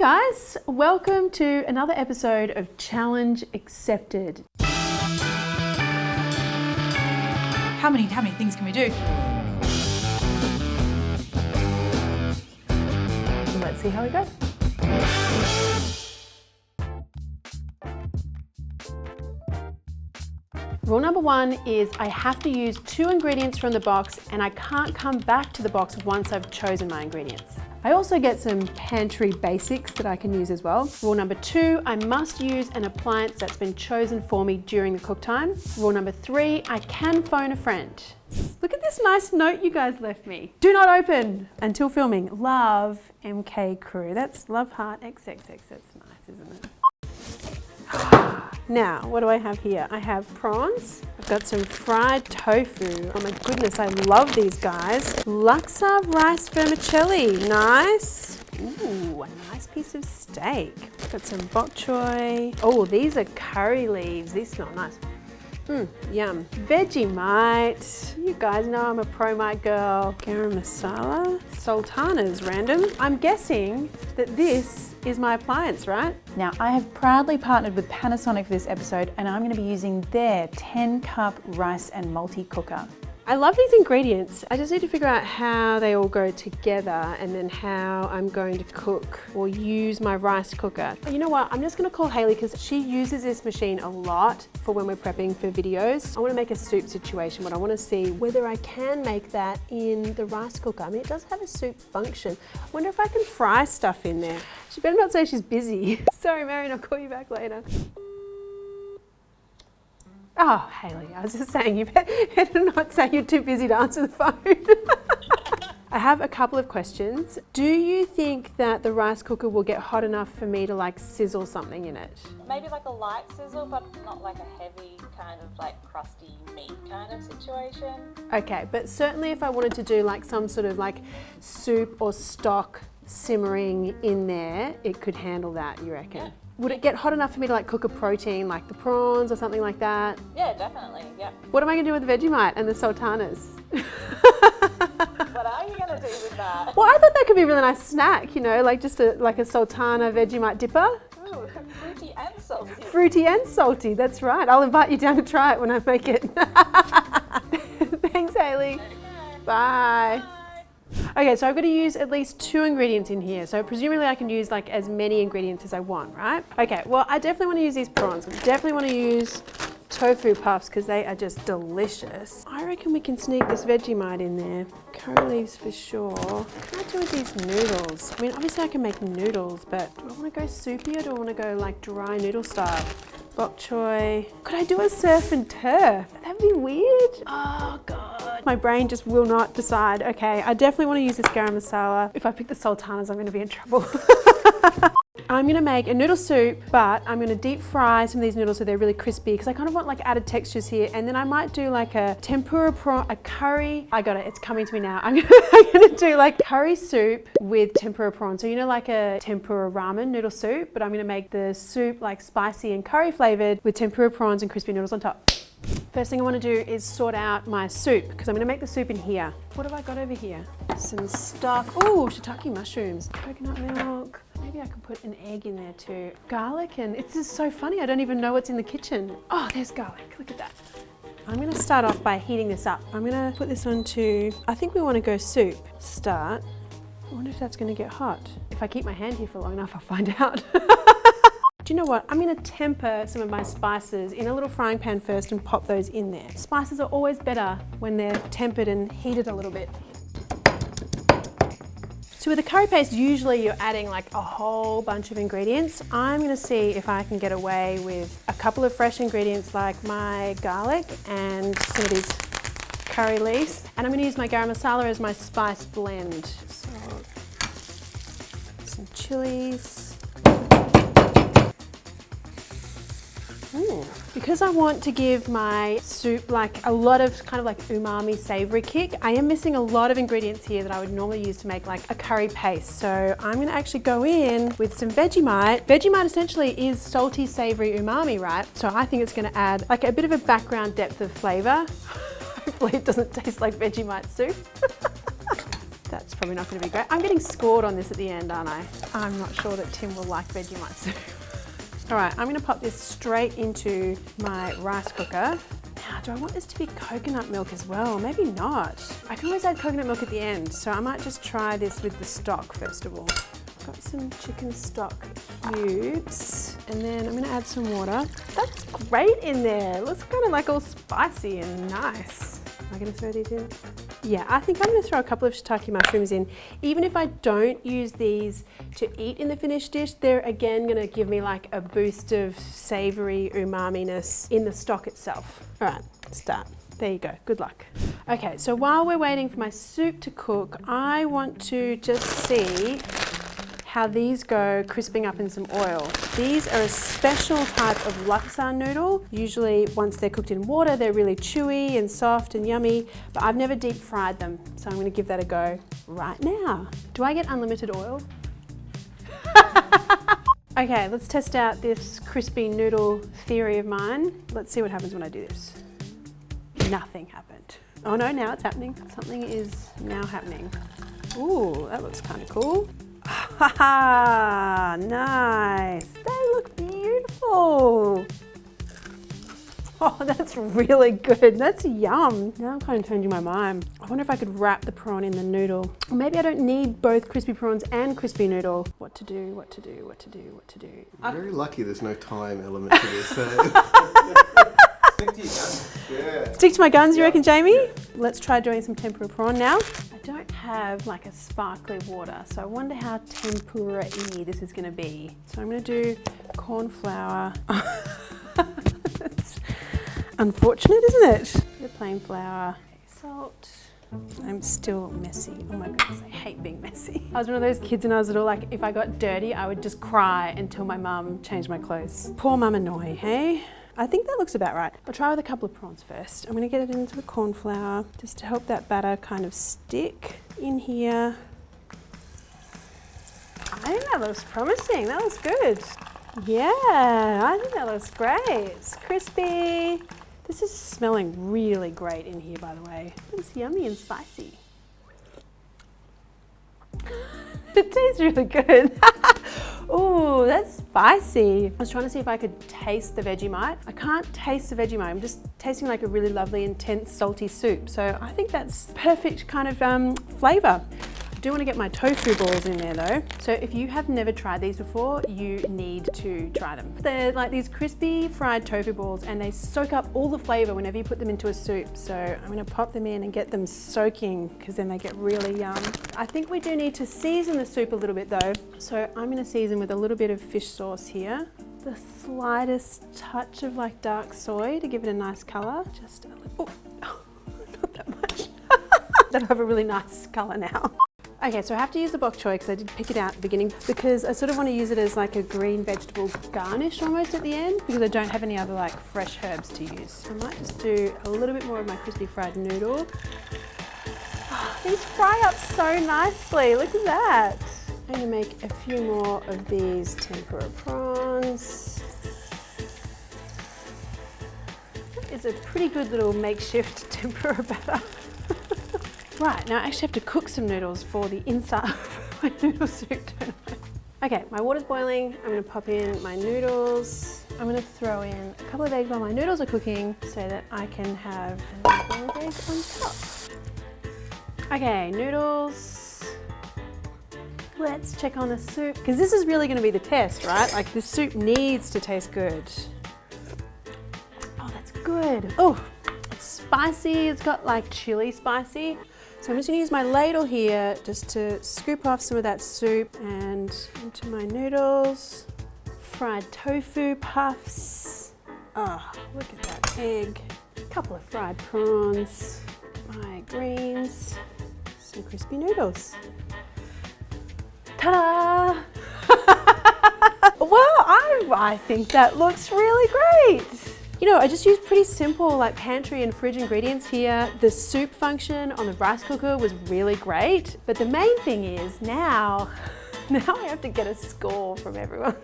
guys, welcome to another episode of Challenge Accepted. How many things can we do? Let's see how we go. Rule number one is I have to use 2 ingredients from the box and I can't come back to the box once I've chosen my ingredients. I also get some pantry basics that I can use as well. Rule number 2, I must use an appliance that's been chosen for me during the cook time. Rule number 3, I can phone a friend. Look at this nice note you guys left me. Do not open until filming. Love, MK Crew. That's love heart XXX. That's nice, isn't it? Now, what do I have here? I have prawns. I've got some fried tofu. Oh my goodness, I love these guys. Laksa rice vermicelli. Nice. Ooh, a nice piece of steak. Got some bok choy. Oh, these are curry leaves. These smell nice. Yum. Vegemite. You guys know I'm a pro-mite girl. Garam masala. Sultanas, random. I'm guessing that this is my appliance, right? Now, I have proudly partnered with Panasonic for this episode, and I'm going to be using their 10-cup rice and multi-cooker. I love these ingredients. I just need to figure out how they all go together and then how I'm going to cook or use my rice cooker. You know what? I'm just going to call Hayley because she uses this machine a lot for when we're prepping for videos. I want to make a soup situation, but I want to see whether I can make that in the rice cooker. I mean, it does have a soup function. I wonder if I can fry stuff in there. She better not say she's busy. Sorry, Marion, I'll call you back later. Oh, Hayley, I was just saying, you better not say you're too busy to answer the phone. I have a couple of questions. Do you think that the rice cooker will get hot enough for me to like sizzle something in it? Maybe like a light sizzle, but not like a heavy kind of like crusty meat kind of situation. Okay, but certainly if I wanted to do like some sort of like soup or stock simmering in there, it could handle that, you reckon? Yeah. Would it get hot enough for me to like cook a protein like the prawns or something like that? Yeah, definitely, yeah. What am I gonna do with the Vegemite and the sultanas? What are you gonna do with that? Well, I thought that could be a really nice snack, you know, like just like a sultana Vegemite dipper. Ooh, fruity and salty. Fruity and salty, that's right. I'll invite you down to try it when I make it. Thanks, Hayley. Okay. Bye. Okay, so I've got to use at least 2 ingredients in here. So presumably I can use like as many ingredients as I want, right? Okay, well, I definitely want to use these prawns. I definitely want to use tofu puffs because they are just delicious. I reckon we can sneak this Vegemite in there. Curry leaves for sure. What can I do with these noodles? I mean, obviously I can make noodles, but do I want to go soupy or do I want to go like dry noodle style? Bok choy. Could I do a surf and turf? That'd be weird. Oh God. My brain just will not decide. Okay, I definitely want to use this garam masala. If I pick the sultanas, I'm going to be in trouble. I'm going to make a noodle soup, but I'm going to deep fry some of these noodles so they're really crispy because I kind of want like added textures here. And then I might do like a tempura prawn, a curry. I got it, it's coming to me now. I'm going to do like curry soup with tempura prawn. So you know, like a tempura ramen noodle soup, but I'm going to make the soup like spicy and curry flavored with tempura prawns and crispy noodles on top. First thing I want to do is sort out my soup because I'm going to make the soup in here. What have I got over here? Some stock. Oh, shiitake mushrooms, coconut milk. Maybe I can put an egg in there too. Garlic, and it's just so funny. I don't even know what's in the kitchen. Oh, there's garlic. Look at that. I'm going to start off by heating this up. I'm going to put this onto, I think we want to go soup. Start. I wonder if that's going to get hot. If I keep my hand here for long enough, I'll find out. Do you know what? I'm going to temper some of my spices in a little frying pan first and pop those in there. Spices are always better when they're tempered and heated a little bit. So with a curry paste, usually you're adding like a whole bunch of ingredients. I'm going to see if I can get away with a couple of fresh ingredients like my garlic and some of these curry leaves. And I'm going to use my garam masala as my spice blend. So some chilies. Ooh. Because I want to give my soup like a lot of kind of like umami savory kick, I am missing a lot of ingredients here that I would normally use to make like a curry paste. So I'm going to actually go in with some Vegemite. Vegemite essentially is salty, savory umami, right? So I think it's going to add like a bit of a background depth of flavour. Hopefully it doesn't taste like Vegemite soup. That's probably not going to be great. I'm getting scored on this at the end, aren't I? I'm not sure that Tim will like Vegemite soup. All right, I'm going to pop this straight into my rice cooker. Now, do I want this to be coconut milk as well? Maybe not. I can always add coconut milk at the end, so I might just try this with the stock first of all. I've got some chicken stock cubes, and then I'm going to add some water. That's great in there. It looks kind of like all spicy and nice. Am I going to throw these in? Yeah, I think I'm going to throw a couple of shiitake mushrooms in. Even if I don't use these to eat in the finished dish, they're again going to give me like a boost of savoury umami-ness in the stock itself. All right, start. There you go, good luck. Okay, so while we're waiting for my soup to cook, I want to just see how these go crisping up in some oil. These are a special type of laksa noodle. Usually once they're cooked in water, they're really chewy and soft and yummy, but I've never deep fried them. So I'm gonna give that a go right now. Do I get unlimited oil? Okay, let's test out this crispy noodle theory of mine. Let's see what happens when I do this. Nothing happened. Oh no, now it's happening. Something is now happening. Ooh, that looks kind of cool. Ha, nice. They look beautiful. Oh, that's really good. That's yum. Now I'm kind of changing my mind. I wonder if I could wrap the prawn in the noodle. Or maybe I don't need both crispy prawns and crispy noodle. What to do, what to do, what to do, what to do. I'm very lucky there's no time element to this. Stick to your guns. Yeah. Stick to my guns, you reckon, Jamie? Let's try doing some tempura prawn now. I don't have like a sparkly water, so I wonder how tempura-y this is gonna be. So I'm gonna do corn flour. That's unfortunate, isn't it? The plain flour, salt. I'm still messy. Oh my goodness, I hate being messy. I was one of those kids when I was little, like if I got dirty, I would just cry until my mum changed my clothes. Poor Mama Noi, hey? I think that looks about right. I'll try with a couple of prawns first. I'm gonna get it into the corn flour just to help that batter kind of stick in here. I think that looks promising. That looks good. Yeah, I think that looks great. It's crispy. This is smelling really great in here, by the way. It's yummy and spicy. It tastes really good. Ooh, that's spicy. I was trying to see if I could taste the Vegemite. I can't taste the Vegemite. I'm just tasting like a really lovely, intense, salty soup. So I think that's perfect kind of flavor. I do want to get my tofu balls in there though. So if you have never tried these before, you need to try them. They're like these crispy fried tofu balls and they soak up all the flavor whenever you put them into a soup. So I'm going to pop them in and get them soaking because then they get really yum. I think we do need to season the soup a little bit though. So I'm going to season with a little bit of fish sauce here. The slightest touch of like dark soy to give it a nice color. Just a little, oh, not that much. That'll have a really nice color now. Okay, so I have to use the bok choy because I did pick it out at the beginning because I sort of want to use it as like a green vegetable garnish almost at the end because I don't have any other like fresh herbs to use. I might just do a little bit more of my crispy fried noodle. Oh, these fry up so nicely, look at that. I'm going to make a few more of these tempura prawns. That is a pretty good little makeshift tempura batter. Right, now I actually have to cook some noodles for the inside of my noodle soup, don't I? Okay, my water's boiling. I'm gonna pop in my noodles. I'm gonna throw in a couple of eggs while my noodles are cooking so that I can have a boiled egg on top. Okay, noodles. Let's check on the soup, because this is really gonna be the test, right? Like this soup needs to taste good. Oh, that's good. Oh, it's spicy. It's got like chili spicy. So I'm just gonna use my ladle here just to scoop off some of that soup and into my noodles. Fried tofu puffs. Oh, look at that egg. A couple of fried prawns. My greens. Some crispy noodles. Ta-da! Well, I think that looks really great. You know, I just used pretty simple like pantry and fridge ingredients here. The soup function on the rice cooker was really great. But the main thing is now I have to get a score from everyone.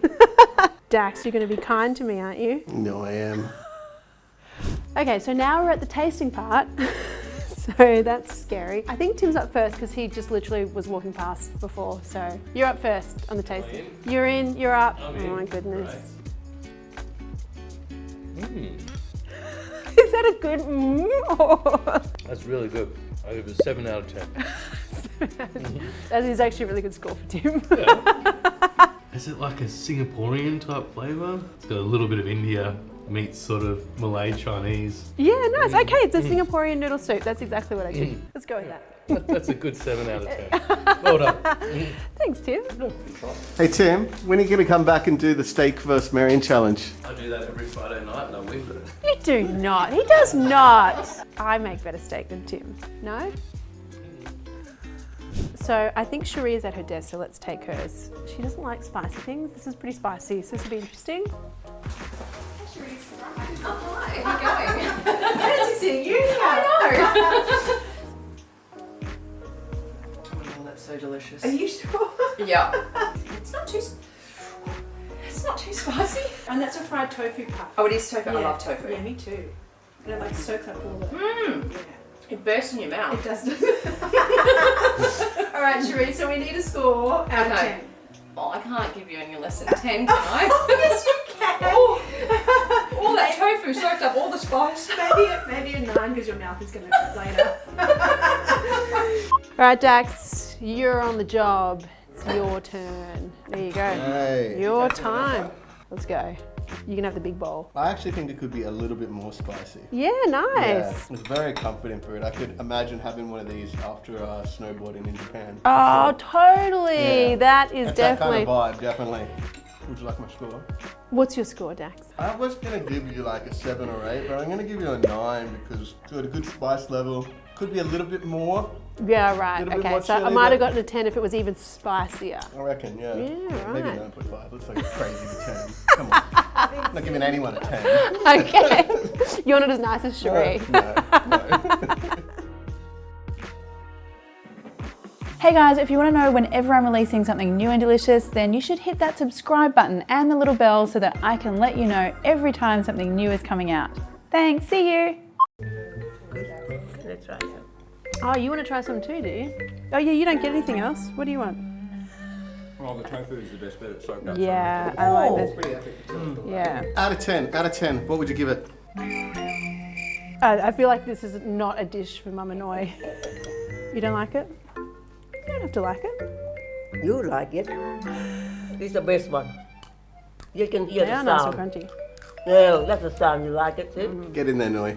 Dax, you're gonna be kind to me, aren't you? No, I am. Okay, so now we're at the tasting part. So that's scary. I think Tim's up first because he just literally was walking past before. So you're up first on the tasting. You're in, you're up. I'm Oh in. my goodness. Mm, Is that a good that's really good. I give it a 7 out of 10. That is actually a really good score for Tim. Is it like a Singaporean type flavour? It's got a little bit of India meets sort of Malay Chinese. Yeah, nice. Okay, it's a Singaporean noodle soup. That's exactly what I did. Let's go with that. That's a good 7 out of 10. Well done. Thanks, Tim. Hey Tim, when are you going to come back and do the steak versus Marion challenge? I do that every Friday night and I win. You do not. He does not. I make better steak than Tim. No? So I think Cherie is at her desk, so let's take hers. She doesn't like spicy things. This is pretty spicy, so this will be interesting. Hi, how are you going? Good to see you. I Oh, that's so delicious. Are you sure? know. Yeah. It's not too spicy. And that's a fried tofu cup. Oh, it is tofu. I love tofu. Yeah, me too. And it like soaks up all the... Mmm. Yeah. It bursts in your mouth. It does. All right, Cherie, so we need a score out of 10. Well, I can't give you any less than 10, can I? Yes, you can. All that tofu soaked up all the spice. Maybe a 9 because your mouth is going to hurt later. All right, Dax, you're on the job. It's your turn. There you go. Hey. Your time. Let's go. You can have the big bowl. I actually think it could be a little bit more spicy. Yeah, nice. Yeah, it's very comforting food. I could imagine having one of these after snowboarding in Japan. Oh, totally. Yeah. That is It's definitely. that kind of vibe, definitely. Would you like my score? What's your score, Dax? I was going to give you like a 7 or 8, but I'm going to give you a 9 because it's got a good spice level. Could be a little bit more, Yeah, right. Little bit Okay, more so I chili, might have but- gotten a 10 if it was even spicier. I reckon, yeah. Yeah, Maybe right. 9.5. Looks like crazy to 10. Come on. I'm not giving anyone a 10. Okay. You're not as nice as Cherie. No. Hey guys, if you want to know whenever I'm releasing something new and delicious, then you should hit that subscribe button and the little bell so that I can let you know every time something new is coming out. Thanks, see you! Let's try some. Oh, you want to try some too, do you? Oh yeah, you don't get anything else. What do you want? Well, the tofu is the best bit. It's soaked up. Yeah, I like this. Pretty epic. Yeah. Out of 10, what would you give it? I feel like this is not a dish for Mama Noi. You don't like it? You don't have to like it. You like it. It's the best one. You can hear They are the nice and sound. crunchy. Yeah, that's the sound. You like it, see? Get in there, Noi.